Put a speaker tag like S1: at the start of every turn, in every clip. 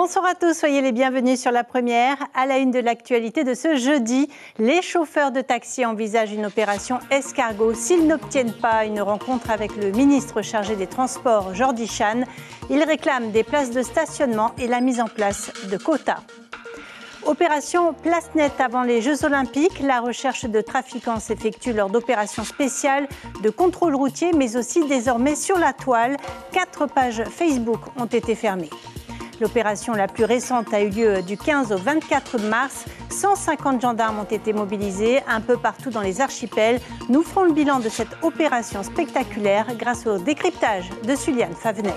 S1: Bonsoir à tous, soyez les bienvenus sur La Première. À la une de l'actualité de ce jeudi, les chauffeurs de taxi envisagent une opération escargot s'ils n'obtiennent pas une rencontre avec le ministre chargé des Transports, Jordi Chan. Ils réclament des places de stationnement et la mise en place de quotas. Opération Place Nette avant les Jeux Olympiques. La recherche de trafiquants s'effectue lors d'opérations spéciales de contrôle routier, mais aussi désormais sur la toile. 4 pages Facebook ont été fermées. L'opération la plus récente a eu lieu du 15 au 24 mars. 150 gendarmes ont été mobilisés un peu partout dans les archipels. Nous ferons le bilan de cette opération spectaculaire grâce au décryptage de Suliane Favennec.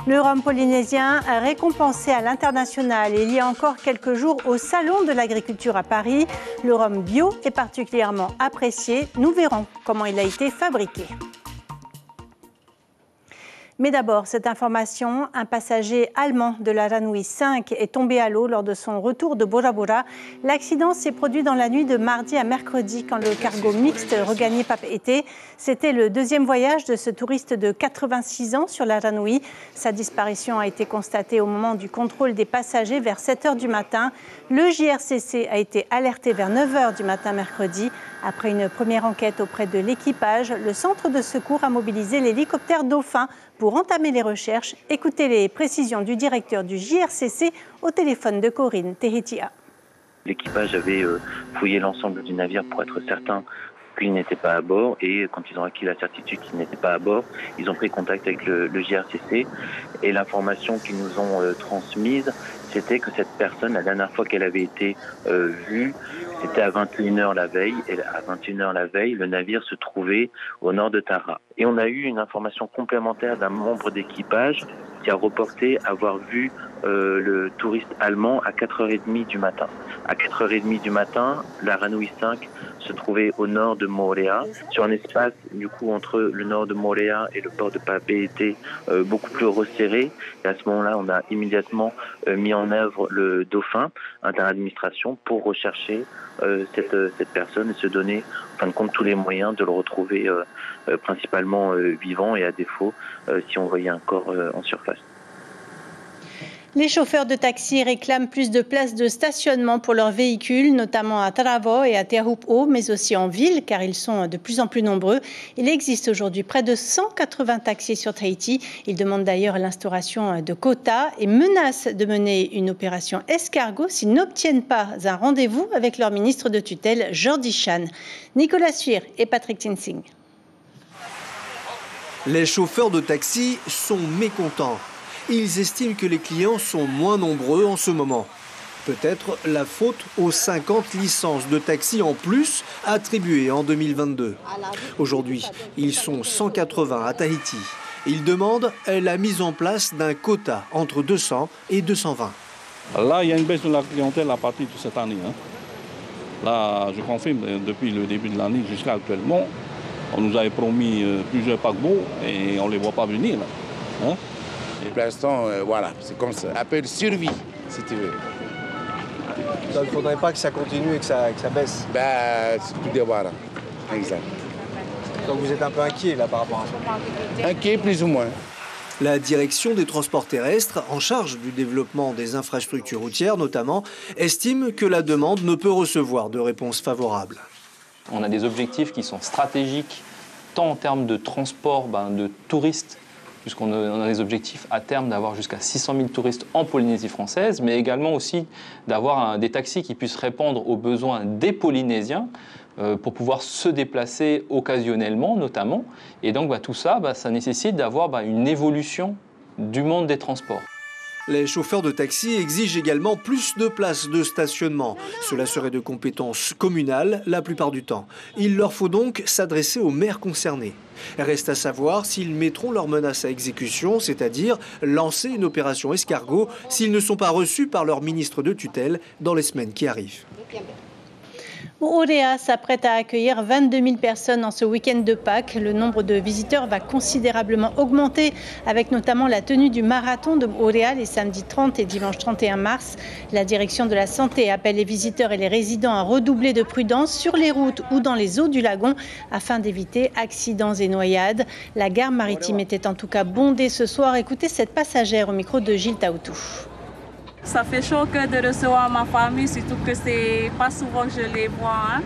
S1: Le rhum polynésien récompensé à l'international il y a encore quelques jours au Salon de l'agriculture à Paris. Le rhum bio est particulièrement apprécié. Nous verrons comment il a été fabriqué. Mais d'abord, cette information, un passager allemand de la Ranui 5 est tombé à l'eau lors de son retour de Bora Bora. L'accident s'est produit dans la nuit de mardi à mercredi quand le cargo mixte regagnait Papeete. C'était le deuxième voyage de ce touriste de 86 ans sur la Ranui. Sa disparition a été constatée au moment du contrôle des passagers vers 7 h du matin. Le JRCC a été alerté vers 9 h du matin mercredi. Après une première enquête auprès de l'équipage, le centre de secours a mobilisé l'hélicoptère Dauphin pour entamer les recherches. Écoutez les précisions du directeur du JRCC au téléphone de Corinne Tehitia.
S2: L'équipage avait fouillé l'ensemble du navire pour être certain qu'il n'était pas à bord, et quand ils ont acquis la certitude qu'il n'était pas à bord, ils ont pris contact avec le JRCC, et l'information qu'ils nous ont transmise, c'était que cette personne, la dernière fois qu'elle avait été vue, c'était à 21 h la veille, et à 21 h la veille, le navire se trouvait au nord de Tara. Et on a eu une information complémentaire d'un membre d'équipage qui a reporté avoir vu le touriste allemand à 4 h 30 du matin. À 4 h 30 du matin, la Ranui 5 se trouvait au nord de Moorea, sur un espace du coup entre le nord de Moorea et le port de Papeete beaucoup plus resserré. Et à ce moment-là, on a immédiatement mis en œuvre le Dauphin interadministration pour rechercher cette personne et se donner en fin de compte tous les moyens de le retrouver principalement vivant, et à défaut si on voyait un corps en surface.
S1: Les chauffeurs de taxi réclament plus de places de stationnement pour leurs véhicules, notamment à Taravao et à Te Ahupu'o, mais aussi en ville, car ils sont de plus en plus nombreux. Il existe aujourd'hui près de 180 taxis sur Tahiti. Ils demandent d'ailleurs l'instauration de quotas et menacent de mener une opération escargot s'ils n'obtiennent pas un rendez-vous avec leur ministre de tutelle, Jordi Chan. Nicolas Suir et Patrick Tinsing.
S3: Les chauffeurs de taxi sont mécontents. Ils estiment que les clients sont moins nombreux en ce moment. Peut-être la faute aux 50 licences de taxi en plus attribuées en 2022. Aujourd'hui, ils sont 180 à Tahiti. Ils demandent la mise en place d'un quota entre 200 et 220.
S4: Là, il y a une baisse de la clientèle à partir de cette année. Là, je confirme, depuis le début de l'année jusqu'à actuellement, on nous avait promis plusieurs paquebots et on ne les voit pas venir. Là.
S5: Et pour l'instant, voilà, c'est comme ça. Un peu de survie, si tu veux.
S3: Ça ne faudrait pas que ça continue et que ça baisse.
S5: Ben, c'est tout de voilà. Exact.
S3: Donc vous êtes un peu inquiet là par rapport à ça?
S5: Inquiet, plus ou moins.
S3: La direction des transports terrestres, en charge du développement des infrastructures routières notamment, estime que la demande ne peut recevoir de réponse favorable.
S6: On a des objectifs qui sont stratégiques, tant en termes de transport de touristes, puisqu'on a des objectifs à terme d'avoir jusqu'à 600 000 touristes en Polynésie française, mais également aussi d'avoir des taxis qui puissent répondre aux besoins des Polynésiens pour pouvoir se déplacer occasionnellement notamment. Et donc tout ça, ça nécessite d'avoir une évolution du monde des transports.
S3: Les chauffeurs de taxi exigent également plus de places de stationnement. Cela serait de compétence communale la plupart du temps. Il leur faut donc s'adresser aux maires concernés. Reste à savoir s'ils mettront leur menace à exécution, c'est-à-dire lancer une opération escargot s'ils ne sont pas reçus par leur ministre de tutelle dans les semaines qui arrivent.
S1: Moorea s'apprête à accueillir 22 000 personnes en ce week-end de Pâques. Le nombre de visiteurs va considérablement augmenter, avec notamment la tenue du marathon de Moorea les samedis 30 et dimanche 31 mars. La direction de la santé appelle les visiteurs et les résidents à redoubler de prudence sur les routes ou dans les eaux du lagon afin d'éviter accidents et noyades. La gare maritime était en tout cas bondée ce soir. Écoutez cette passagère au micro de Gilles Taoutou.
S7: Ça fait chaud au cœur de recevoir ma famille, surtout que c'est pas souvent que je les vois. Hein.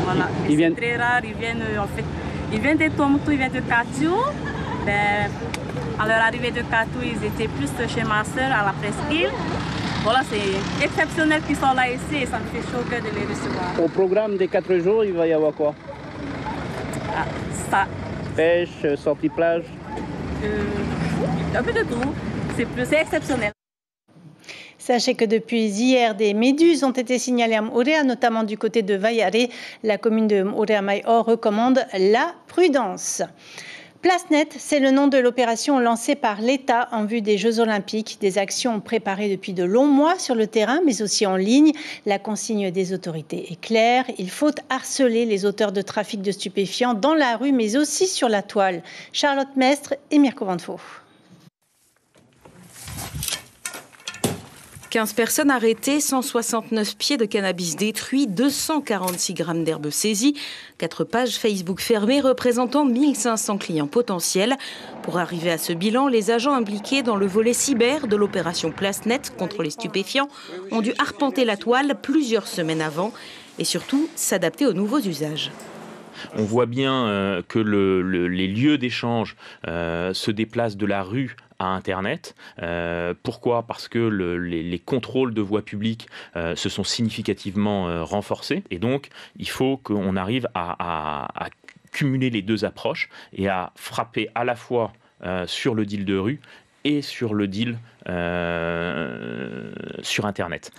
S7: Voilà. C'est très rare, ils viennent de Tombouctou, ils viennent de Catou. À leur arrivée de Catou, ils étaient plus chez ma soeur à la presqu'île. Voilà, c'est exceptionnel qu'ils sont là ici et ça me fait chaud au cœur de les recevoir.
S8: Au programme des 4 jours, il va y avoir quoi? Pêche, sortie plage?
S7: Un peu de tout, c'est exceptionnel.
S1: Sachez que depuis hier, des méduses ont été signalées à Moorea, notamment du côté de Vaiare. La commune de Moorea-Maïor recommande la prudence. PlaceNet, c'est le nom de l'opération lancée par l'État en vue des Jeux Olympiques. Des actions préparées depuis de longs mois sur le terrain, mais aussi en ligne. La consigne des autorités est claire. Il faut harceler les auteurs de trafic de stupéfiants dans la rue, mais aussi sur la toile. Charlotte Mestre et Mirko Vanfo.
S9: 15 personnes arrêtées, 169 pieds de cannabis détruits, 246 grammes d'herbe saisis, 4 pages Facebook fermées représentant 1500 clients potentiels. Pour arriver à ce bilan, les agents impliqués dans le volet cyber de l'opération PlaceNet contre les stupéfiants ont dû arpenter la toile plusieurs semaines avant et surtout s'adapter aux nouveaux usages.
S10: On voit bien que les lieux d'échange se déplacent de la rue à Internet. Pourquoi ? Parce que les contrôles de voie publique se sont significativement renforcés. Et donc, il faut qu'on arrive à cumuler les deux approches et à frapper à la fois sur le deal de rue et sur le deal sur Internet.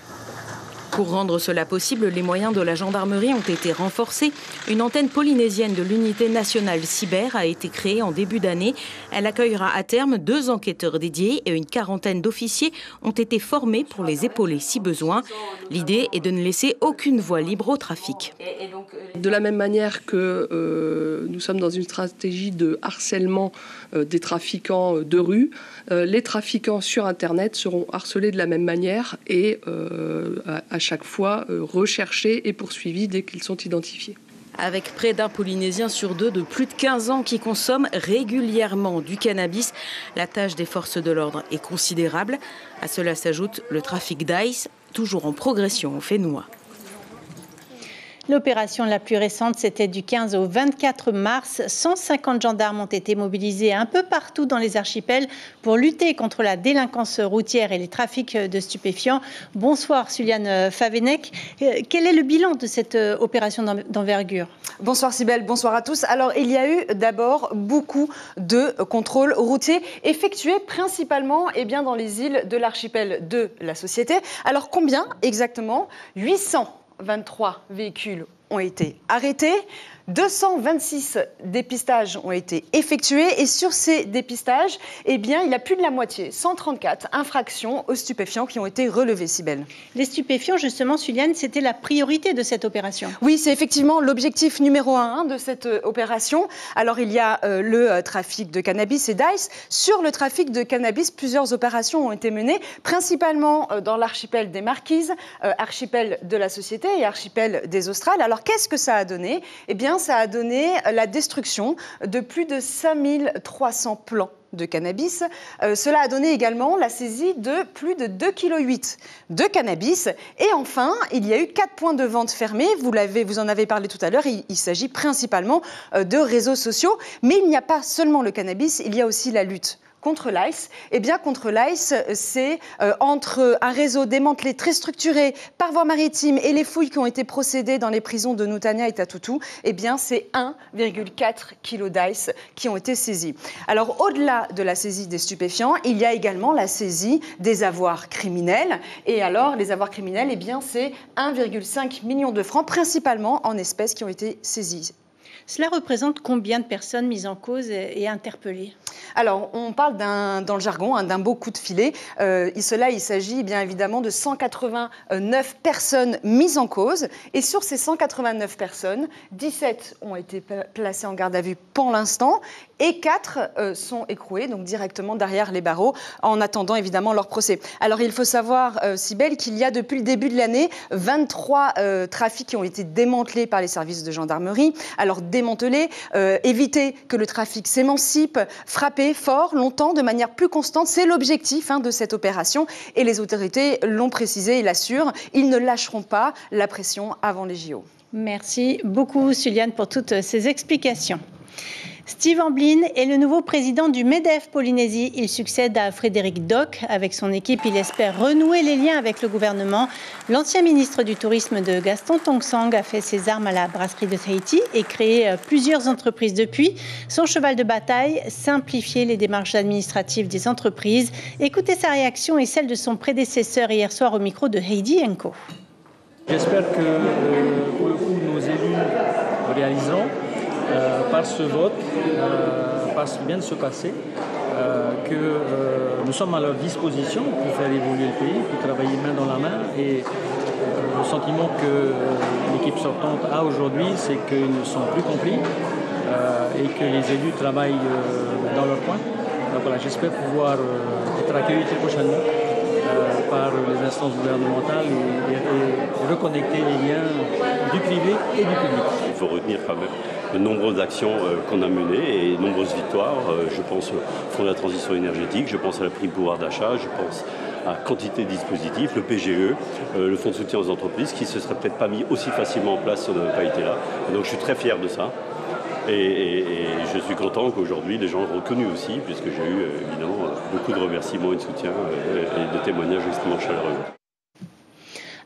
S9: Pour rendre cela possible, les moyens de la gendarmerie ont été renforcés. Une antenne polynésienne de l'unité nationale cyber a été créée en début d'année. Elle accueillera à terme 2 enquêteurs dédiés et une quarantaine d'officiers ont été formés pour les épauler si besoin. L'idée est de ne laisser aucune voie libre au trafic.
S11: De la même manière que nous sommes dans une stratégie de harcèlement des trafiquants de rue, les trafiquants sur Internet seront harcelés de la même manière et à chaque fois recherchés et poursuivis dès qu'ils sont identifiés.
S9: Avec près d'un Polynésien sur 2 de plus de 15 ans qui consomme régulièrement du cannabis, la tâche des forces de l'ordre est considérable. À cela s'ajoute le trafic d'ice, toujours en progression au Fénois.
S1: L'opération la plus récente, c'était du 15 au 24 mars. 150 gendarmes ont été mobilisés un peu partout dans les archipels pour lutter contre la délinquance routière et les trafics de stupéfiants. Bonsoir Suliane Favenec. Quel est le bilan de cette opération d'envergure ?
S12: Bonsoir Cybèle, bonsoir à tous. Alors il y a eu d'abord beaucoup de contrôles routiers effectués principalement dans les îles de l'archipel de la Société. Alors combien exactement ? 823 véhicules ont été arrêtés, 226 dépistages ont été effectués et sur ces dépistages, il y a plus de la moitié, 134 infractions aux stupéfiants qui ont été relevées, Cybèle.
S1: Les stupéfiants, justement, Suliane, c'était la priorité de cette opération.
S12: Oui, c'est effectivement l'objectif numéro 1 de cette opération. Alors, il y a le trafic de cannabis et d'ice. Sur le trafic de cannabis, plusieurs opérations ont été menées, principalement dans l'archipel des Marquises, archipel de la Société et archipel des Australes. Alors, qu'est-ce que ça a donné ? Ça a donné la destruction de plus de 5300 plants de cannabis. Cela a donné également la saisie de plus de 2,8 kg de cannabis. Et enfin, il y a eu 4 points de vente fermés. Vous en avez parlé tout à l'heure. Il s'agit principalement de réseaux sociaux. Mais il n'y a pas seulement le cannabis, il y a aussi la lutte contre l'ice. Contre l'ice, c'est entre un réseau démantelé très structuré par voie maritime et les fouilles qui ont été procédées dans les prisons de Nutania et Tatoutou, c'est 1,4 kg d'ice qui ont été saisis. Alors, au-delà de la saisie des stupéfiants, il y a également la saisie des avoirs criminels. Et alors, les avoirs criminels, c'est 1,5 million de francs, principalement en espèces qui ont été saisies.
S1: Cela représente combien de personnes mises en cause et interpellées ?
S12: Alors, on parle dans le jargon d'un beau coup de filet. Il s'agit bien évidemment de 189 personnes mises en cause. Et sur ces 189 personnes, 17 ont été placées en garde à vue pour l'instant et 4 sont écrouées, donc directement derrière les barreaux, en attendant évidemment leur procès. Alors, il faut savoir, Cybèle, qu'il y a depuis le début de l'année 23 trafics qui ont été démantelés par les services de gendarmerie. Alors, démanteler, éviter que le trafic s'émancipe, frapper fort, longtemps, de manière plus constante. C'est l'objectif de cette opération. Et les autorités l'ont précisé et l'assurent. Ils ne lâcheront pas la pression avant les JO.
S1: Merci beaucoup, Suliane, pour toutes ces explications. Steve Amblin est le nouveau président du MEDEF Polynésie. Il succède à Frédéric Doc. Avec son équipe, il espère renouer les liens avec le gouvernement. L'ancien ministre du Tourisme de Gaston Tong-Sang a fait ses armes à la brasserie de Tahiti et créé plusieurs entreprises depuis. Son cheval de bataille, simplifier les démarches administratives des entreprises. Écoutez sa réaction et celle de son prédécesseur hier soir au micro de Heidi Enko.
S13: J'espère que pour le coup, nos élus réaliseront par ce vote, par ce qui vient de se passer, que nous sommes à leur disposition pour faire évoluer le pays, pour travailler main dans la main. Et le sentiment que l'équipe sortante a aujourd'hui, c'est qu'ils ne sont plus compris et que les élus travaillent dans leur coin. Donc voilà, j'espère pouvoir être accueilli très prochainement par les instances gouvernementales et reconnecter les liens du privé et du public.
S14: Il faut retenir quand même de nombreuses actions qu'on a menées et de nombreuses victoires. Je pense au Fonds de la transition énergétique, je pense à la prime pouvoir d'achat, je pense à quantité de dispositifs, le PGE, le Fonds de soutien aux entreprises, qui ne se serait peut-être pas mis aussi facilement en place si on n'avait pas été là. Et donc je suis très fier de ça. Et je suis content qu'aujourd'hui les gens ont reconnu aussi, puisque j'ai eu évidemment beaucoup de remerciements et de soutien et de témoignages extrêmement chaleureux.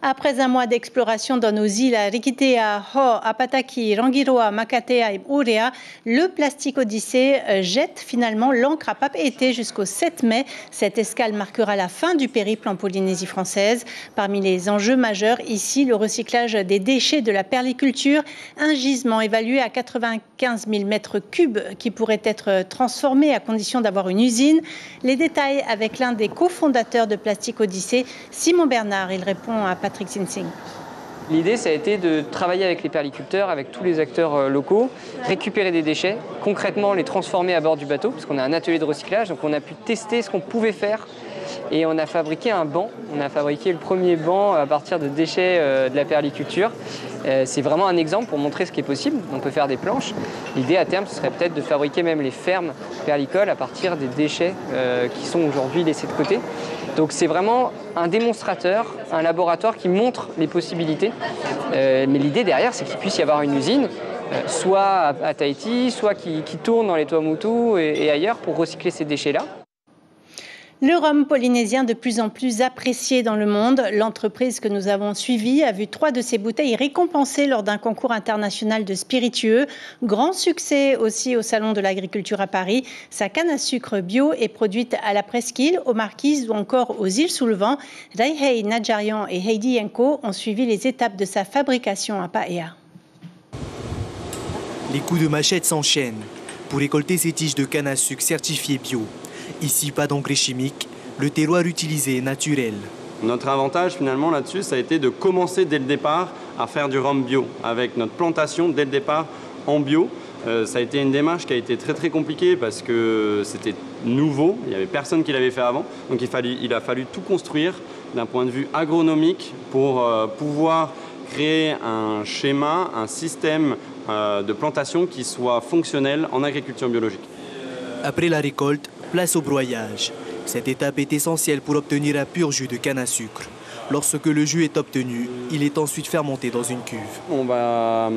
S1: Après un mois d'exploration dans nos îles à Rikitea, Ho, Apataki, Rangiroa, Makatea et Urea, le Plastic Odyssey jette finalement l'ancre à Papeete jusqu'au 7 mai. Cette escale marquera la fin du périple en Polynésie française. Parmi les enjeux majeurs, ici, le recyclage des déchets de la perliculture, un gisement évalué à 95 000 mètres cubes qui pourrait être transformé à condition d'avoir une usine. Les détails avec l'un des cofondateurs de Plastic Odyssey, Simon Bernard. Il répond à Patrick Zinsing.
S15: L'idée, ça a été de travailler avec les perliculteurs, avec tous les acteurs locaux, récupérer des déchets, concrètement les transformer à bord du bateau, parce qu'on a un atelier de recyclage, donc on a pu tester ce qu'on pouvait faire. Et on a fabriqué un banc. On a fabriqué le premier banc à partir de déchets de la perliculture. C'est vraiment un exemple pour montrer ce qui est possible. On peut faire des planches. L'idée à terme, ce serait peut-être de fabriquer même les fermes perlicoles à partir des déchets qui sont aujourd'hui laissés de côté. Donc c'est vraiment un démonstrateur, un laboratoire qui montre les possibilités. Mais l'idée derrière, c'est qu'il puisse y avoir une usine, soit à Tahiti, soit qui tourne dans les Tuamotu et ailleurs pour recycler ces déchets-là.
S1: Le rhum polynésien de plus en plus apprécié dans le monde. L'entreprise que nous avons suivie a vu 3 de ses bouteilles récompensées lors d'un concours international de spiritueux. Grand succès aussi au Salon de l'Agriculture à Paris. Sa canne à sucre bio est produite à la Presqu'île, aux Marquises ou encore aux îles sous le vent. Raihei Nadjarian et Heidi Enko ont suivi les étapes de sa fabrication à Paea.
S16: Les coups de machette s'enchaînent pour récolter ces tiges de canne à sucre certifiées bio. Ici, pas d'engrais chimiques, le terroir utilisé est naturel.
S17: Notre avantage finalement là-dessus, ça a été de commencer dès le départ à faire du rhum bio, avec notre plantation dès le départ en bio. Ça a été une démarche qui a été très compliquée parce que c'était nouveau, il n'y avait personne qui l'avait fait avant. Donc il a fallu tout construire d'un point de vue agronomique pour pouvoir créer un schéma, un système de plantation qui soit fonctionnel en agriculture biologique.
S16: Après la récolte, place au broyage. Cette étape est essentielle pour obtenir un pur jus de canne à sucre. Lorsque le jus est obtenu, il est ensuite fermenté dans une cuve.
S17: On va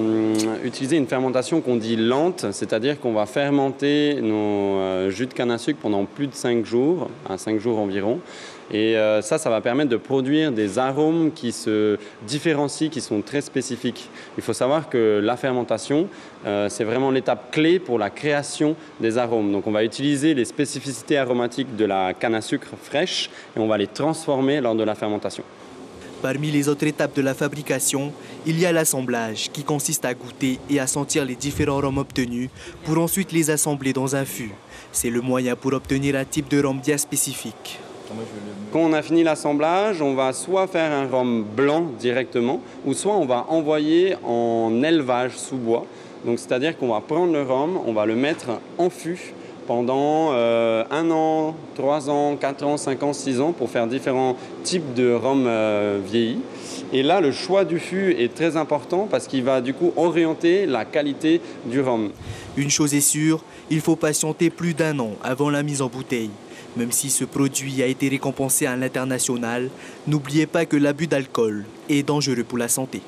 S17: utiliser une fermentation qu'on dit lente, c'est-à-dire qu'on va fermenter nos jus de canne à sucre pendant plus de 5 jours, à 5 jours environ. Et ça va permettre de produire des arômes qui se différencient, qui sont très spécifiques. Il faut savoir que la fermentation, c'est vraiment l'étape clé pour la création des arômes. Donc on va utiliser les spécificités aromatiques de la canne à sucre fraîche et on va les transformer lors de la fermentation.
S16: Parmi les autres étapes de la fabrication, il y a l'assemblage qui consiste à goûter et à sentir les différents rhums obtenus pour ensuite les assembler dans un fût. C'est le moyen pour obtenir un type de rhum bien spécifique.
S17: Quand on a fini l'assemblage, on va soit faire un rhum blanc directement, ou soit on va envoyer en élevage sous bois. Donc c'est-à-dire qu'on va prendre le rhum, on va le mettre en fût pendant 1 an, 3 ans, 4 ans, 5 ans, 6 ans pour faire différents types de rhum vieillis. Et là, le choix du fût est très important parce qu'il va du coup orienter la qualité du rhum.
S16: Une chose est sûre, il faut patienter plus d'1 an avant la mise en bouteille. Même si ce produit a été récompensé à l'international, n'oubliez pas que l'abus d'alcool est dangereux pour la santé.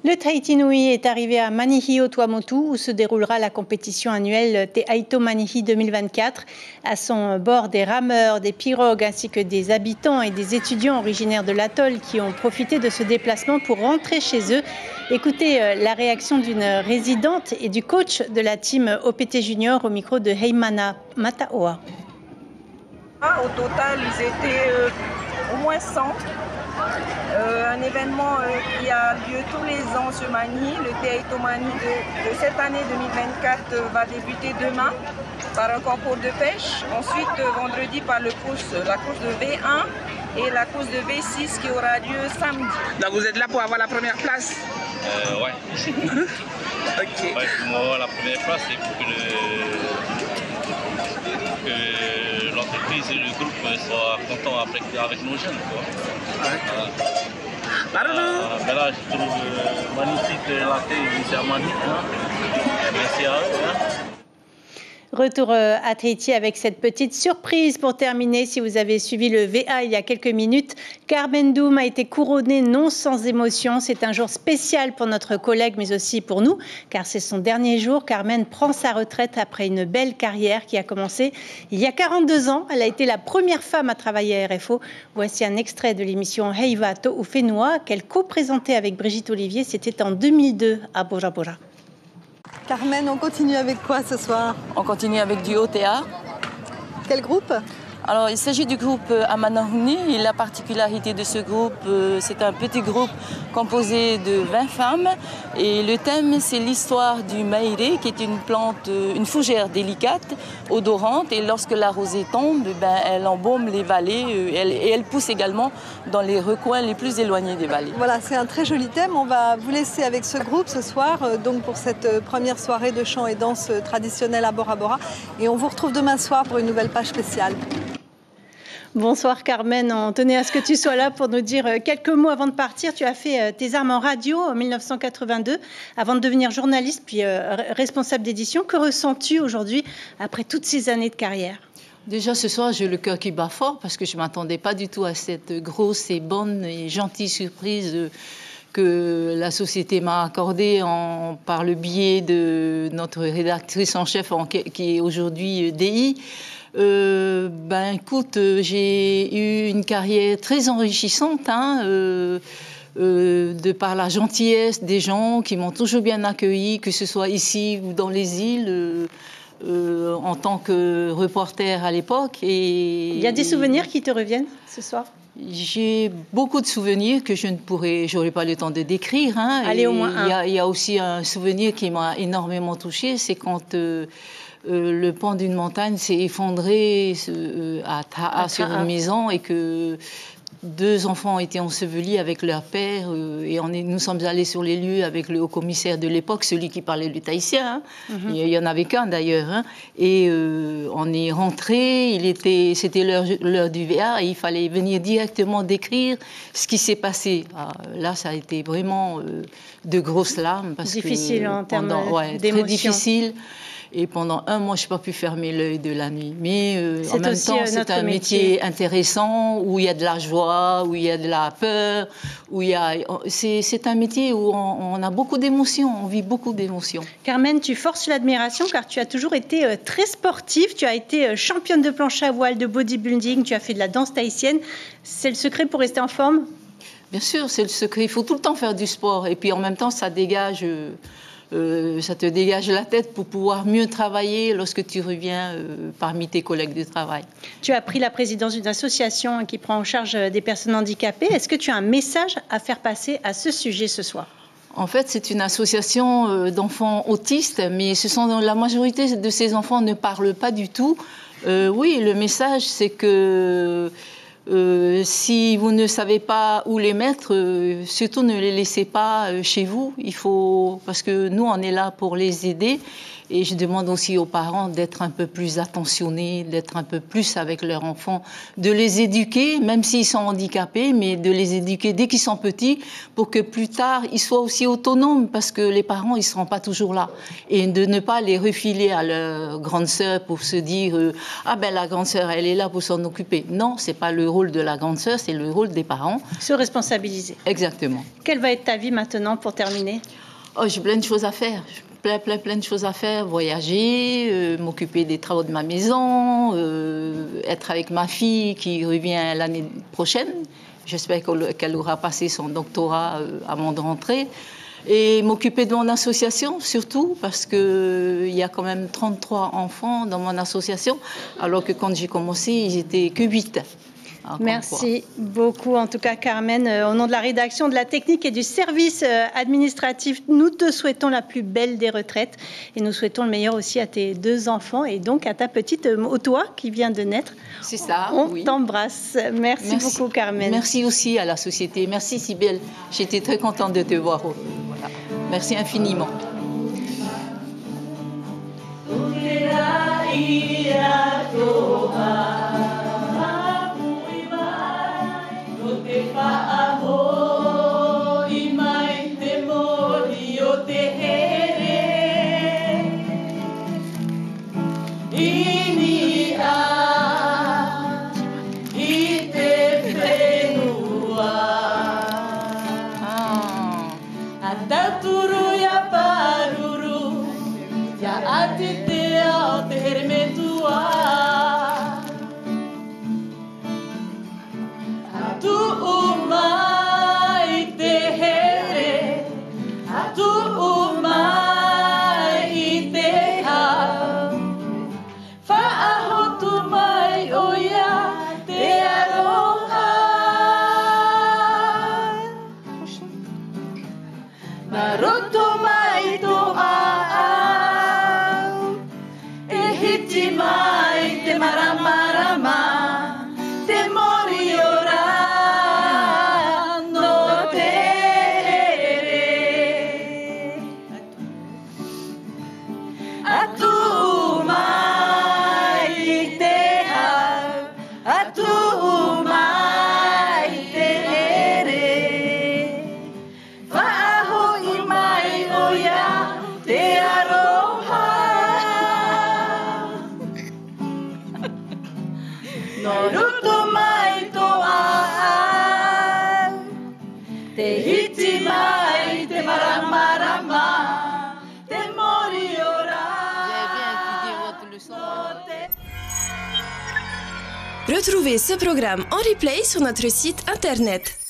S1: Le Tahiti Nui est arrivé à Manihio Tuamotu où se déroulera la compétition annuelle Te Aito Manihi 2024. À son bord, des rameurs, des pirogues ainsi que des habitants et des étudiants originaires de l'atoll qui ont profité de ce déplacement pour rentrer chez eux. Écoutez la réaction d'une résidente et du coach de la team OPT Junior au micro de Heimana Mataoa.
S18: Au total, ils étaient au moins 100. Un événement qui a lieu tous les ans sur Mani. Le Te Aito Mani de cette année 2024 va débuter demain par un concours de pêche. Ensuite, vendredi, par la course de V1 et la course de V6 qui aura lieu samedi.
S19: Donc vous êtes là pour avoir la première place?
S20: Ouais.
S19: Ok.
S20: Ouais, pour avoir la première place, c'est pour que l'entreprise et le groupe soient contents avec nos jeunes. Quoi. Mais là, je trouve magnifique la thé ici à Mani. Merci à eux.
S1: Retour à Tahiti avec cette petite surprise pour terminer. Si vous avez suivi le VA il y a quelques minutes, Carmen Doum a été couronnée non sans émotion. C'est un jour spécial pour notre collègue mais aussi pour nous car c'est son dernier jour. Carmen prend sa retraite après une belle carrière qui a commencé il y a 42 ans. Elle a été la première femme à travailler à RFO. Voici un extrait de l'émission Heiva To'u Whenua qu'elle co-présentait avec Brigitte Olivier. C'était en 2002 à Bora Bora.
S21: Carmen, on continue avec quoi ce soir?
S22: On continue avec du OTA.
S21: Quel groupe?
S22: Alors, il s'agit du groupe Amanahuni. Et la particularité de ce groupe, c'est un petit groupe composé de 20 femmes. Et le thème, c'est l'histoire du maïré, qui est une plante, une fougère délicate, odorante. Et lorsque la rosée tombe, elle embaume les vallées et elle pousse également dans les recoins les plus éloignés des vallées.
S21: Voilà, c'est un très joli thème. On va vous laisser avec ce groupe ce soir, donc pour cette première soirée de chant et danse traditionnelle à Bora Bora. Et on vous retrouve demain soir pour une nouvelle page spéciale.
S1: Bonsoir Carmen, on tenait à ce que tu sois là pour nous dire quelques mots avant de partir. Tu as fait tes armes en radio en 1982 avant de devenir journaliste puis responsable d'édition. Que ressens-tu aujourd'hui après toutes ces années de carrière?
S22: Déjà ce soir, j'ai le cœur qui bat fort parce que je ne m'attendais pas du tout à cette grosse et bonne et gentille surprise que la société m'a accordée par le biais de notre rédactrice en chef qui est aujourd'hui DI. Écoute, j'ai eu une carrière très enrichissante, de par la gentillesse des gens qui m'ont toujours bien accueilli, que ce soit ici ou dans les îles, en tant que reporter à l'époque. Il
S1: y a des souvenirs qui te reviennent ce soir?
S22: J'ai beaucoup de souvenirs que j'aurais pas le temps de décrire.
S1: Allez, au moins un.
S22: Il y a aussi un souvenir qui m'a énormément touchée, c'est quand le pan d'une montagne s'est effondré à Ta'a sur une maison et que 2 enfants ont été ensevelis avec leur père et nous sommes allés sur les lieux avec le haut-commissaire de l'époque, celui qui parlait le tahitien. Il n'y en avait qu'un d'ailleurs. Et on est rentrés, c'était l'heure du VA et il fallait venir directement décrire ce qui s'est passé. Là, ça a été vraiment de grosses larmes.
S1: Difficile en termes d'émotion.
S22: Très difficile. Et pendant 1 mois, je n'ai pas pu fermer l'œil de la nuit. Mais en même temps, c'est un métier intéressant, où il y a de la joie, où il y a de la peur, c'est un métier où on a beaucoup d'émotions, on vit beaucoup d'émotions.
S1: Carmen, tu forces l'admiration car tu as toujours été très sportive. Tu as été championne de planche à voile, de bodybuilding, tu as fait de la danse tahitienne. C'est le secret pour rester en forme?
S22: Bien sûr, c'est le secret. Il faut tout le temps faire du sport. Et puis en même temps, ça dégage ça te dégage la tête pour pouvoir mieux travailler lorsque tu reviens parmi tes collègues de travail.
S1: Tu as pris la présidence d'une association qui prend en charge des personnes handicapées. Est-ce que tu as un message à faire passer à ce sujet ce soir?
S22: En fait, c'est une association d'enfants autistes, mais la majorité de ces enfants ne parlent pas du tout. Oui, le message, c'est que si vous ne savez pas où les mettre, surtout ne les laissez pas chez vous. Parce que nous, on est là pour les aider. Et je demande aussi aux parents d'être un peu plus attentionnés, d'être un peu plus avec leurs enfants, de les éduquer, même s'ils sont handicapés, mais de les éduquer dès qu'ils sont petits, pour que plus tard, ils soient aussi autonomes, parce que les parents, ils ne seront pas toujours là. Et de ne pas les refiler à leur grande sœur pour se dire « Ah ben la grande sœur, elle est là pour s'en occuper ». Non, ce n'est pas le rôle de la grande sœur, c'est le rôle des parents.
S1: Se responsabiliser.
S22: Exactement.
S1: Quelle va être ta vie maintenant pour terminer?
S22: Oh, j'ai plein de choses à faire. Plein de choses à faire, voyager, m'occuper des travaux de ma maison, être avec ma fille qui revient l'année prochaine. J'espère qu'elle aura passé son doctorat avant de rentrer. Et m'occuper de mon association, surtout, parce qu'il y a quand même 33 enfants dans mon association, alors que quand j'ai commencé, ils n'étaient que 8.
S1: Merci beaucoup, en tout cas, Carmen. Au nom de la rédaction, de la technique et du service administratif, nous te souhaitons la plus belle des retraites et nous souhaitons le meilleur aussi à tes 2 enfants et donc à ta petite Otoa qui vient de naître.
S22: C'est ça,
S1: On t'embrasse. Merci beaucoup, Carmen.
S22: Merci aussi à la société. Merci, Sybelle. J'étais très contente de te voir. Voilà. Merci infiniment.
S2: Retrouvez ce programme en replay sur notre site internet.